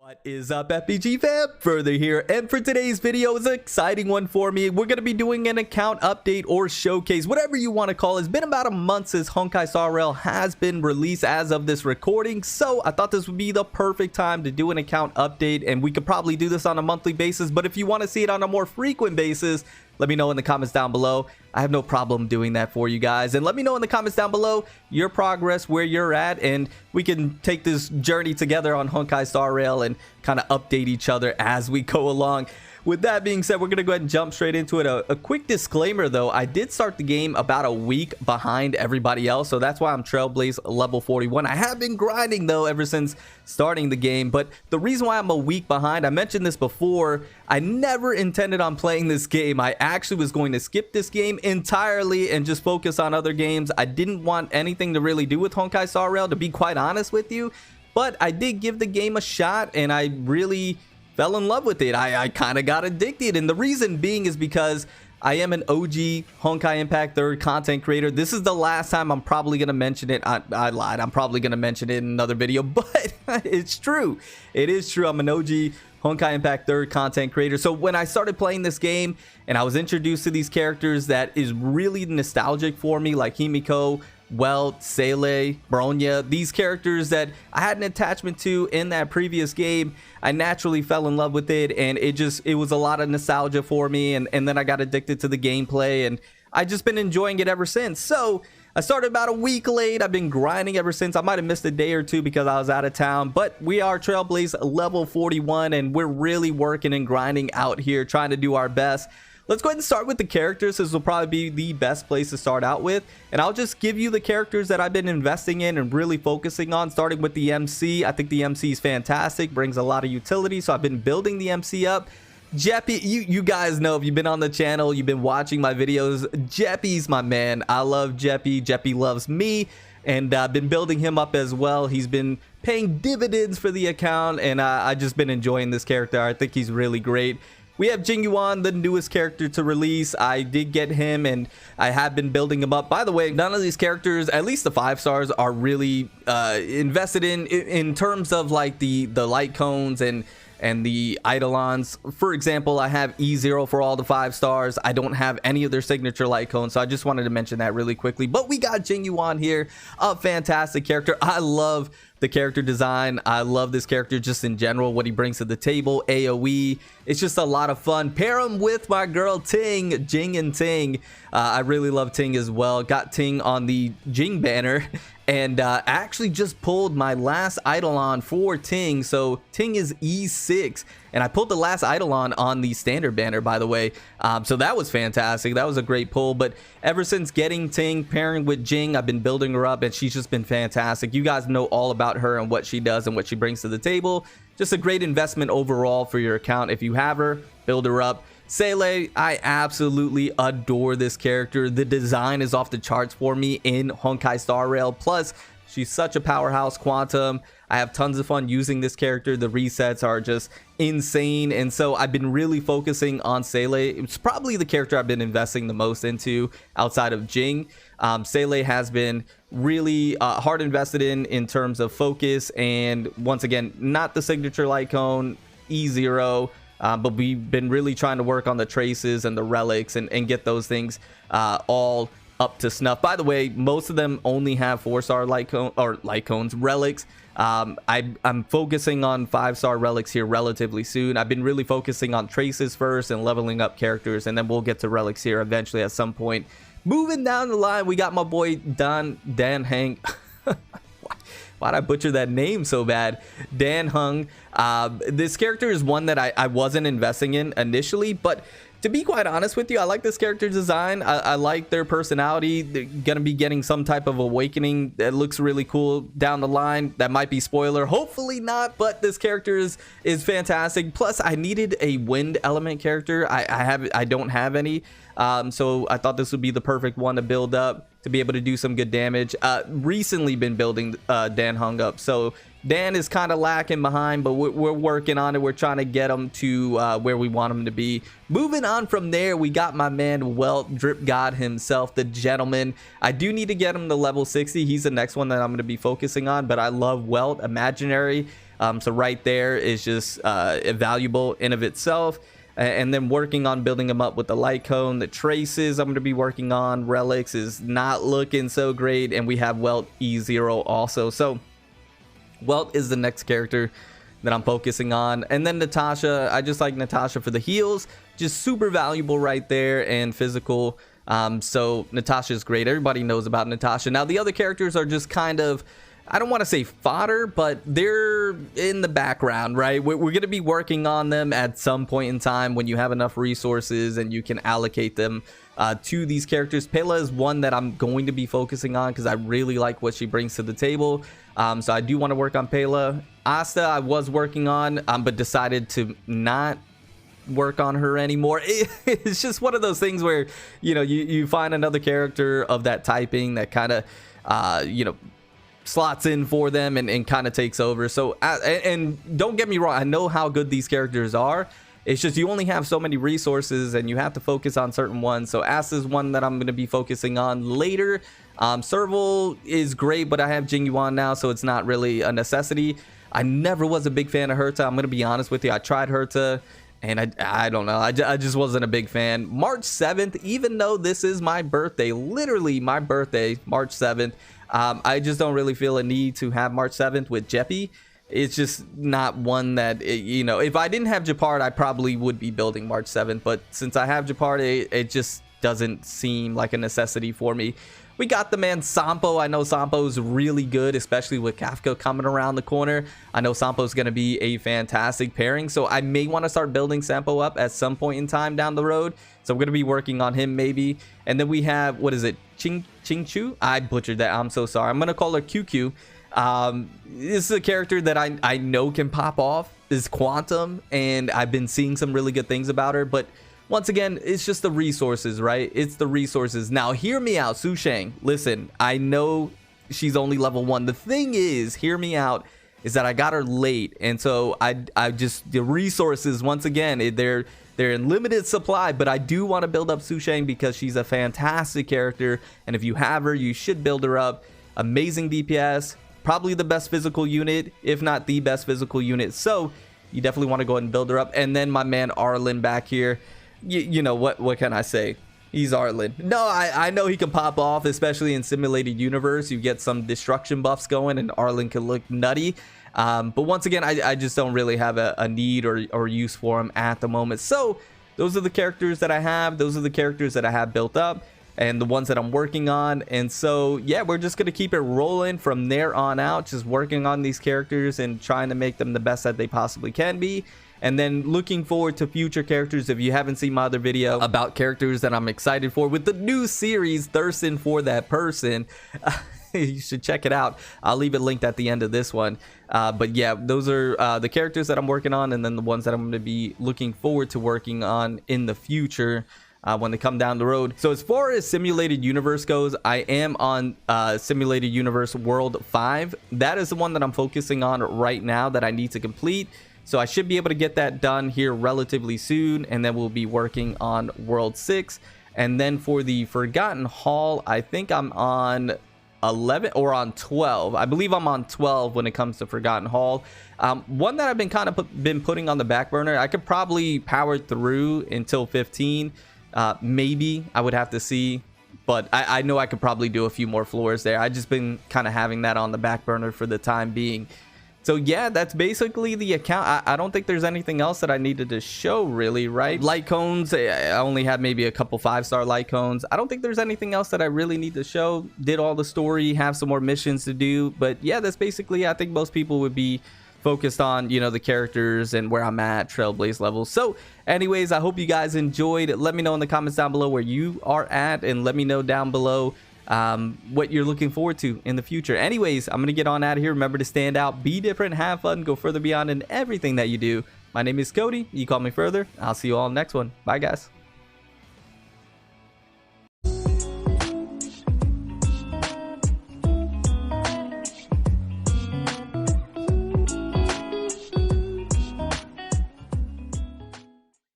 What is up, FBG fam? Further here, and for today's video is an exciting one for me. We're going to be doing an account update or showcase, whatever you want to call it. It's been about a month since Honkai Serval has been released as of this recording, so I thought this would be the perfect time to do an account update, and we could probably do this on a monthly basis, but if you want to see it on a more frequent basis, let me know in the comments down below. I have no problem doing that for you guys. And let me know in the comments down below your progress, where you're at, and we can take this journey together on Honkai Serval and kind of update each other as we go along. With that being said, we're going to go ahead and jump straight into it. A quick disclaimer though, I did start the game about a week behind everybody else, so that's why I'm Trailblaze level 41. I have been grinding though ever since starting the game, but the reason why I'm a week behind, I mentioned this before, I never intended on playing this game. I actually was going to skip this game entirely and just focus on other games. I didn't want anything to really do with Honkai Serval, to be quite honest with you, but I did give the game a shot and I really fell in love with it. I kind of got addicted, and the reason being is because I am an OG Honkai Impact 3rd content creator. This is the last time I'm probably going to mention it. I lied. I'm probably going to mention it in another video, but it's true. It is true. I'm an OG Honkai Impact 3rd content creator. So when I started playing this game and I was introduced to these characters that is really nostalgic for me, like Himiko, Welt, Sele, Bronya, these characters that I had an attachment to in that previous game, I naturally fell in love with it, and it was a lot of nostalgia for me, and then I got addicted to the gameplay, and I just been enjoying it ever since. So I started about a week late. I've been grinding ever since. I might have missed a day or two because I was out of town, but we are Trailblaze level 41, and we're really working and grinding out here, trying to do our best. Let's go ahead and start with the characters. This will probably be the best place to start out with. And I'll just give you the characters that I've been investing in and really focusing on, starting with the MC. I think the MC is fantastic, brings a lot of utility. So I've been building the MC up. Jeffy, you guys know, if you've been on the channel, you've been watching my videos, Jeffy's my man. I love Jeffy. Jeffy loves me. And I've been building him up as well. He's been paying dividends for the account, and I've just been enjoying this character. I think he's really great. We have Jing Yuan, the newest character to release. I did get him, and I have been building him up. By the way, none of these characters, at least the 5 stars, are really invested in terms of like the light cones and the eidolons. For example, I have E0 for all the 5 stars. I don't have any of their signature light cones, so I just wanted to mention that really quickly. But we got Jing Yuan here, a fantastic character. I love the character design. I love this character just in general, what he brings to the table. AoE, it's just a lot of fun. Pair him with my girl Ting, Jing and Ting. I really love Ting as well. Got Ting on the Jing banner, and I actually just pulled my last eidolon for Ting. So Ting is E6, and I pulled the last eidolon on the standard banner, by the way. So that was fantastic. That was a great pull. But ever since getting Ting, pairing with Jing, I've been building her up, and she's just been fantastic. You guys know all about her and what she does and what she brings to the table. Just a great investment overall for your account. If you have her, build her up. Sele, I absolutely adore this character. The design is off the charts for me in Honkai Serval. Plus, she's such a powerhouse quantum. I have tons of fun using this character. The resets are just insane, and so I've been really focusing on Sele. It's probably the character I've been investing the most into outside of Jing. Sele has been really hard invested in terms of focus, and once again, not the signature light cone, E0, but we've been really trying to work on the traces and the relics and get those things all up to snuff. By the way, most of them only have 4-star light cones, relics. I'm focusing on 5-star relics here relatively soon. I've been really focusing on traces first and leveling up characters, and then we'll get to relics here eventually at some point. Moving down the line, we got my boy Dan Heng. Why'd I butcher that name so bad? Dan Hung. This character is one that I wasn't investing in initially, but to be quite honest with you, I like this character design. I like their personality. They're gonna be getting some type of awakening that looks really cool down the line. That might be spoiler, hopefully not, but this character is fantastic. Plus, I needed a wind element character. I don't have any, so I thought this would be the perfect one to build up to be able to do some good damage. Recently been building Dan Hung up, so Dan is kind of lacking behind, but we're working on it. We're trying to get him to where we want him to be. Moving on from there, we got my man Welt, Drip God himself, the gentleman. I do need to get him to level 60. He's the next one that I'm going to be focusing on, but I love Welt, Imaginary. So right there is just valuable in of itself. And then working on building them up with the light cone. The traces I'm going to be working on. Relics is not looking so great. And we have Welt E0 also. So Welt is the next character that I'm focusing on. And then Natasha, I just like Natasha for the heals. Just super valuable right there, and physical. So Natasha is great. Everybody knows about Natasha. Now the other characters are just kind of, I don't want to say fodder, but they're in the background, right? We're going to be working on them at some point in time when you have enough resources and you can allocate them to these characters. Pella is one that I'm going to be focusing on because I really like what she brings to the table. So I do want to work on Pella. Hasta I was working on, but decided to not work on her anymore. It's just one of those things where, you know, you find another character of that typing that kind of, you know, slots in for them and kind of takes over. So and don't get me wrong, I know how good these characters are. It's just you only have so many resources and you have to focus on certain ones. So Hasta is one that I'm going to be focusing on later. Serval is great, but I have Jingyuan now, so it's not really a necessity. I never was a big fan of Herta. I'm going to be honest with you. I tried Herta and I don't know. I just wasn't a big fan. March 7th, even though this is my birthday, literally my birthday, March 7th, I just don't really feel a need to have March 7th with Jeffy. It's just not one that, you know, if I didn't have Japard, I probably would be building March 7th. But since I have Japard, it just doesn't seem like a necessity for me. We got the man Sampo. I know Sampo's really good, especially with Kafka coming around the corner. I know Sampo's going to be a fantastic pairing, so I may want to start building Sampo up at some point in time down the road. So I'm going to be working on him maybe. And then we have, what is it? Chingchu? I butchered that. I'm so sorry. I'm going to call her QQ. This is a character that I know can pop off. This is Quantum, and I've been seeing some really good things about her, but once again, it's just the resources, right? It's the resources. Now, hear me out, Sushi. Listen, I know she's only level 1. The thing is, hear me out, is that I got her late. And so I just, the resources, once again, they're in limited supply, but I do want to build up Sushi because she's a fantastic character. And if you have her, you should build her up. Amazing DPS, probably the best physical unit, if not the best physical unit. So you definitely want to go ahead and build her up. And then my man Arlen back here. You know, what can I say? He's Arlen. No, I know he can pop off, especially in Simulated Universe. You get some destruction buffs going and Arlen can look nutty. But once again, I just don't really have a need or use for him at the moment. So those are the characters that I have. Those are the characters that I have built up and the ones that I'm working on. And so, yeah, we're just going to keep it rolling from there on out, just working on these characters and trying to make them the best that they possibly can be. And then looking forward to future characters. If you haven't seen my other video about characters that I'm excited for with the new series, Thirsting for That Person, you should check it out. I'll leave it linked at the end of this one. But yeah, those are the characters that I'm working on, and then the ones that I'm going to be looking forward to working on in the future when they come down the road. So as far as Simulated Universe goes, I am on Simulated Universe World 5. That is the one that I'm focusing on right now that I need to complete. So I should be able to get that done here relatively soon, and then we'll be working on World 6. And then for the Forgotten Hall, I think I'm on 11 or on 12. I believe I'm on 12 when it comes to Forgotten Hall. One that I've been kind of been putting on the back burner. I could probably power through until 15. Maybe I would have to see, but I know I could probably do a few more floors there. I just been kind of having that on the back burner for the time being. So yeah, that's basically the account. I don't think there's anything else that I needed to show really, right? Light cones, I only had maybe a couple 5-star light cones. I don't think there's anything else that I really need to show. Did all the story, have some more missions to do. But yeah, that's basically, I think most people would be focused on, you know, the characters and where I'm at, Trailblaze levels. So anyways, I hope you guys enjoyed. Let me know in the comments down below where you are at, and let me know down below what you're looking forward to in the future. Anyways, I'm gonna get on out of here. Remember to stand out, be different, have fun, go further beyond in everything that you do. My name is Cody. You call me further. I'll see you all next one. Bye guys.